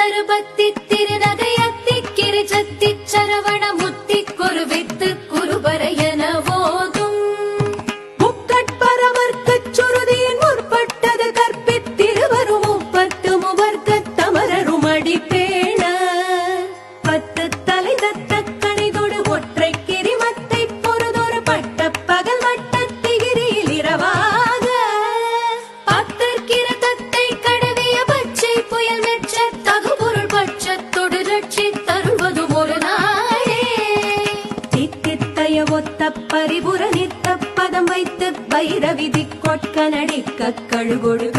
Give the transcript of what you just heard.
தருபத்தி திருநகையத்தி கிரிச்சத்தி சரவண முத்தி குருவித்து குருபரையன போதும் முக்கட்பரவர்க்கச் சுருதியின் முற்பட்டது கற்பித்திருவரும் முப்பத்து முவர்க்கத் தமரரும் அடிப்பேண பத்து தலை தத்த கணிதொடு ஒற்றை கிரிமத்தை பொறுதொரு பட்ட பகல் வட்டத்திகிரியில் இரவாக பத்தற்கிற தத்தை கடவிய பச்சை புயல் மெச்ச தகுபொருள் பட்சத்தொடு ரட்சி தருவதும் ஒரு நாளே தித்தித்தைய ஒத்த பரிபுர நித்த பதம் வைத்து பைரவிதி கொட்க நடிக்க கழுகொடுக